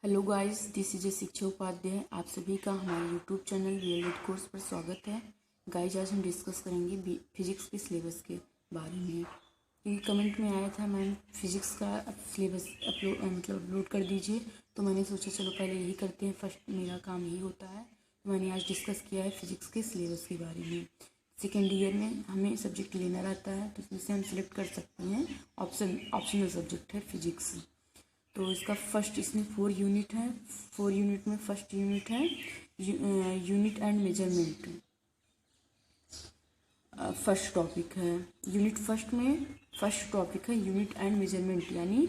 Hello guys, this is शिक्षा उपाध्याय। आप सभी का हमारे YouTube channel real it course पर स्वागत है। गाइस, आज हम डिस्कस करेंगे फिजिक्स के सिलेबस के बारे में। क्योंकि कमेंट में आया था मैम फिजिक्स का सिलेबस अपलोड कर दीजिए, तो मैंने सोचा चलो पहले यही करते हैं, फर्स्ट मेरा काम यही होता है। तो मैंने आज डिस्कस किया है फिजिक्स के सिलेबस के बारे में। सेकेंड ईयर में हमें सब्जेक्ट लेना रहता है, तो इसमें से हम सिलेक्ट कर सकते हैं। ऑप्शनल सब्जेक्ट है फिजिक्स। तो इसका फर्स्ट, इसमें 4 यूनिट है। 4 यूनिट में फर्स्ट यूनिट है unit and measurement. First topic है यूनिट फर्स्ट में। फर्स्ट टॉपिक है यूनिट एंड मेजरमेंट, यानी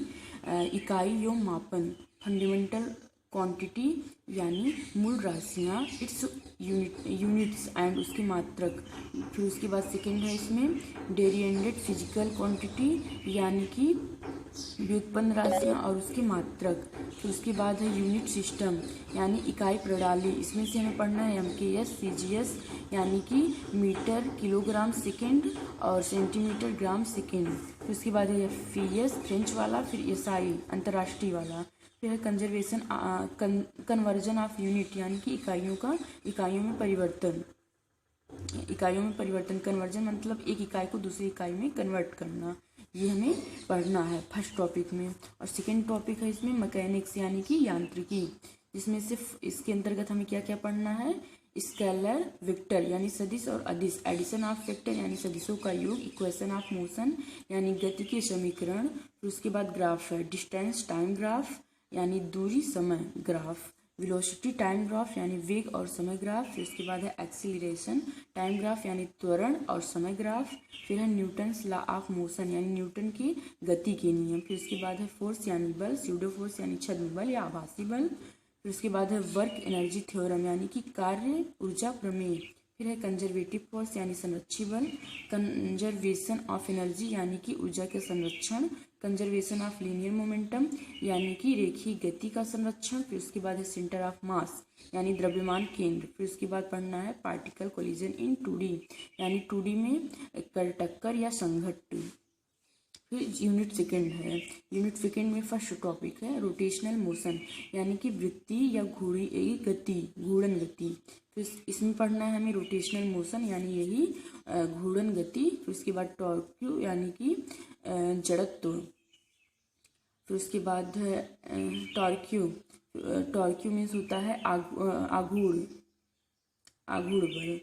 इकाई एवं मापन। फंडामेंटल क्वांटिटी यानी मूल राशियाँ, इट्स यूनिट्स एंड उसकी मात्रक। फिर उसके बाद सेकेंड है इसमें डेरिवेटेड फिजिकल क्वांटिटी, यानी कि व्युत्पन्न राशियाँ और उसके मात्रक। फिर उसके बाद है यूनिट सिस्टम, यानी इकाई प्रणाली। इसमें से हमें पढ़ना है MKS CGS, यानी कि मीटर किलोग्राम सेकेंड और सेंटीमीटर ग्राम सेकेंड। फिर उसके बाद है FES फ्रेंच वाला, फिर SI अंतर्राष्ट्रीय वाला। फिर है कन्वर्जन ऑफ यूनिट, यानी कि इकाइयों में परिवर्तन। कन्वर्जन मतलब एक इकाई को दूसरी इकाई में कन्वर्ट करना। ये हमें पढ़ना है फर्स्ट टॉपिक में। और सेकेंड टॉपिक है इसमें मैकेनिक्स, यानी कि यांत्रिकी, जिसमें सिर्फ इसके अंतर्गत हमें क्या क्या पढ़ना है। स्केलर, वेक्टर यानी सदिश और अदिश, एडिशन ऑफ वेक्टर यानी सदिशों का योग, इक्वेशन ऑफ मोशन यानी गति के समीकरण। फिर उसके बाद ग्राफ है, डिस्टेंस टाइम ग्राफ यानी दूरी समय ग्राफ, वेलोसिटी टाइम ग्राफ यानी वेग और समय ग्राफ। फिर उसके बाद है एक्सीलरेशन टाइम ग्राफ यानी त्वरण और समय ग्राफ। फिर है न्यूटन्स लॉ ऑफ मोशन, यानी न्यूटन की गति के नियम। फिर उसके बाद है फोर्स यानी बल, स्यूडो फोर्स यानी छद्म बल या आभासी बल। फिर उसके बाद है वर्क एनर्जी थ्योरम, यानी कि कार्य ऊर्जा प्रमेय। फिर है कंजर्वेटिव फोर्स यानी संरक्षी बल, कंजर्वेशन ऑफ एनर्जी यानी कि ऊर्जा के संरक्षण, कंजर्वेशन ऑफ लीनियर मोमेंटम यानी कि रेखीय गति का संरक्षण। फिर उसके बाद है सेंटर ऑफ मास, यानी द्रव्यमान केंद्र। फिर उसके बाद पढ़ना है पार्टिकल कोलिजन इन 2D, यानी 2D में टक्कर या संघट्ट। फिर यूनिट सेकेंड है, यूनिट सेकेंड में फर्स्ट टॉपिक है रोटेशनल मोशन, यानी कि वृत्ति या घूर्णन गति। फिर इसमें पढ़ना है हमें रोटेशनल मोशन, यानी यही घूर्णन गति। फिर उसके बाद टॉर्क्यू, यानी कि जड़त्व। फिर उसके बाद है टॉर्क्यू मीन्स होता है आघूर्ण बल।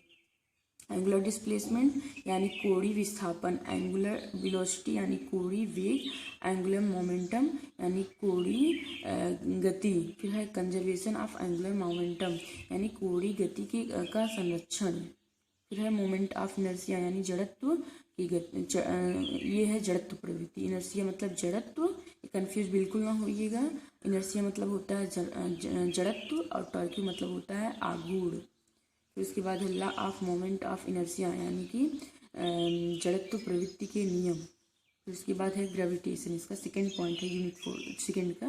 एंगुलर डिस्प्लेसमेंट यानी कोणीय विस्थापन, एंगुलर वेलोसिटी यानी कोणीय वेग, एंगुलर मोमेंटम यानी कोणीय गति। फिर है कंजर्वेशन ऑफ एंगुलर मोमेंटम, यानी कोणीय गति का संरक्षण। फिर है मोमेंट ऑफ इनर्शिया, यानी जड़त्व की गति। ये है जड़त्व प्रवृत्ति। इनर्शिया मतलब जड़त्व, कंफ्यूज बिल्कुल ना होइएगा। इनर्शिया मतलब होता है जड़त्व और टॉर्क्यू मतलब होता है आघूर्ण। फिर उसके बाद है law of moment of inertia, यानी कि जड़त्व प्रवृत्ति के नियम। फिर उसके बाद है ग्रेविटेशन, इसका सेकेंड पॉइंट है यूनिट 4 सेकेंड का।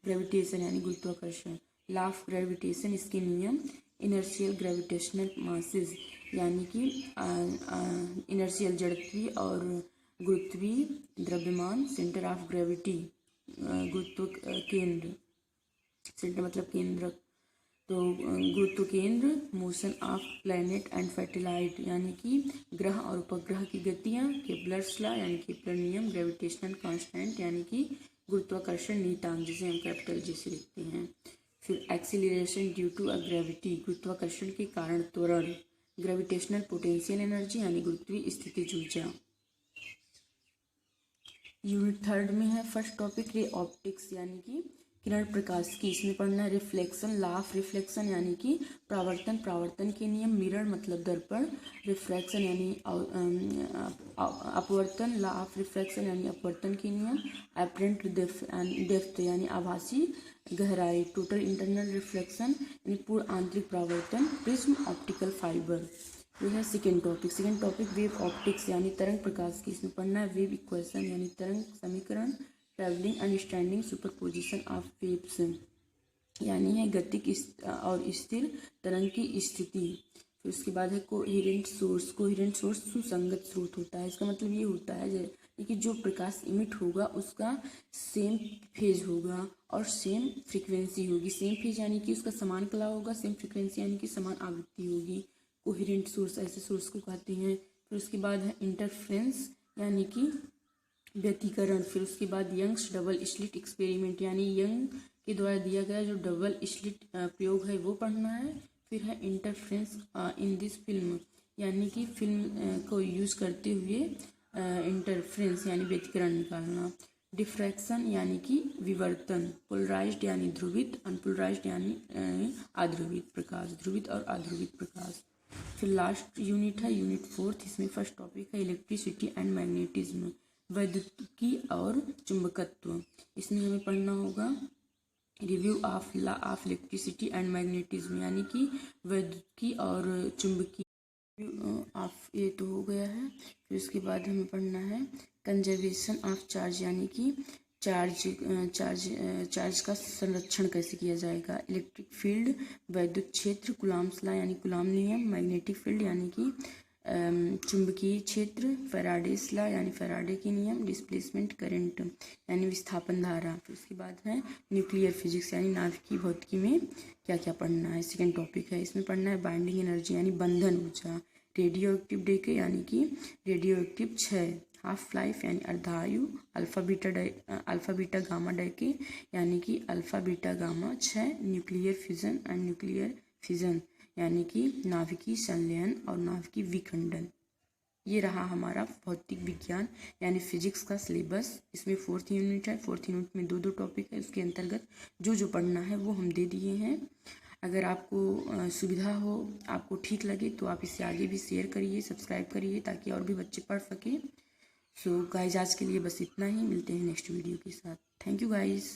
ग्रेविटेशन यानी गुरुत्वाकर्षण, लॉ ऑफ ग्रेविटेशन इसके नियम। इनर्शियल ग्रेविटेशनल मासेस, यानी कि इनर्शियल जड़त्वीय और गुरुत्वीय द्रव्यमान। सेंटर ऑफ ग्रेविटी गुरुत्व केंद्र, सेंटर मतलब केंद्रक। तो गुरुत्व केंद्र। Motion of planet and satellite, यानी कि ग्रह और उपग्रह की गतियाँ। केपलर्स लॉ यानी केपलर नियम। ग्रेविटेशनल कांस्टेंट यानी कि गुरुत्वाकर्षण नियतांक, जिसे हम कैपिटल G से लिखते हैं। फिर acceleration due to a gravity, गुरुत्वाकर्षण के कारण त्वरण। ग्रेविटेशनल पोटेंशियल एनर्जी यानी गुरुत्वीय स्थितिज ऊर्जा। यूनिट थर्ड में है फर्स्ट टॉपिक रे ऑप्टिक्स, यानी कि किरण प्रकाश की। इसमें पढ़ना है रिफ्लेक्शन, लॉ ऑफ रिफ्लेक्शन यानी कि प्रावर्तन के नियम। मिरर मतलब दर्पण। रिफ्रैक्शन यानी अपवर्तन, लॉ ऑफ रिफ्रैक्शन यानी अपवर्तन के नियम। एपरेंट डेप्थ यानी आभासी गहराई। टोटल इंटरनल रिफ्लेक्शन यानी पूर्ण आंतरिक प्रावर्तन। Prism optical fibre. यह है सेकेंड टॉपिक वेव ऑप्टिक्स, यानी तरंग प्रकाश की। इसमें पढ़ना है वेव इक्वेशन, यानी तरंग समीकरण। Travelling and standing superposition of waves, यानी है गतिक और स्थिर तरंग की स्थिति। फिर उसके बाद है कोहेरेंट सोर्स सुसंगत स्रोत होता है। इसका मतलब ये होता है कि जो प्रकाश इमिट होगा उसका सेम फेज होगा और सेम फ्रीक्वेंसी होगी। सेम फेज यानी कि उसका समान कला होगा, सेम फ्रीक्वेंसी यानी कि समान आवृत्ति होगी। कोहेरेंट सोर्स ऐसे सोर्स को कहते हैं। फिर उसके बाद है इंटरफ्रेंस यानी कि व्यतिकरण। फिर उसके बाद यंग्स डबल स्लिट एक्सपेरिमेंट यानी यंग के द्वारा दिया गया जो डबल स्लिट प्रयोग है वो पढ़ना है। फिर है इंटरफ्रेंस इन दिस फिल्म यानी कि फिल्म को यूज़ करते हुए इंटरफ्रेंस यानी व्यतिकरण निकालना। डिफ्रैक्शन यानी कि विवर्तन। पोलराइज्ड यानी ध्रुवित, अनपोलराइज्ड यानी अध्रुवित प्रकाश, ध्रुवित और अध्रुवित प्रकाश। फिर लास्ट यूनिट है यूनिट 4। इसमें फर्स्ट टॉपिक है इलेक्ट्रिसिटी एंड मैग्नेटिज्म, वैद्युतिकी और चुंबकत्व। इसमें हमें पढ़ना होगा review of law of electricity and magnetism यानी कि वैद्युतिकी और चुंबकीय ऑफ, ये तो हो गया है। फिर उसके बाद हमें पढ़ना है कंजर्वेशन ऑफ चार्ज यानी कि चार्ज का संरक्षण कैसे किया जाएगा। इलेक्ट्रिक फील्ड, वैद्युत क्षेत्र, कुलाम्स लॉ यानी कुलाम नियम, मैग्नेटिक फील्ड यानी कि चुंबकीय क्षेत्र, फैराडेस लॉ यानी फैराडे के नियम, डिस्प्लेसमेंट करंट यानी विस्थापन धारा। फिर उसके बाद है न्यूक्लियर फिजिक्स यानी नाभिकीय भौतिकी में क्या क्या पढ़ना है। सेकेंड टॉपिक है, इसमें पढ़ना है बाइंडिंग एनर्जी यानी बंधन ऊर्जा, रेडियो एक्टिव डेके यानी कि रेडियो एक्टिव क्षय, हाफ लाइफ यानी अर्धायु, अल्फा बीटा गामा डेके यानी कि अल्फा बीटा गामा क्षय, nuclear fusion and nuclear fission यानी कि नाभिकीय संलयन और नाभिकीय विखंडन। ये रहा हमारा भौतिक विज्ञान यानी फिजिक्स का सिलेबस। इसमें 4th यूनिट है। 4th यूनिट में दो टॉपिक है। उसके अंतर्गत जो जो पढ़ना है वो हम दे दिए हैं। अगर आपको सुविधा हो, आपको ठीक लगे तो आप इसे आगे भी शेयर करिए, सब्सक्राइब करिए ताकि और भी बच्चे पढ़ सकें। सो गाइज आज के लिए बस इतना ही, मिलते हैं नेक्स्ट वीडियो के साथ। Thank you guys.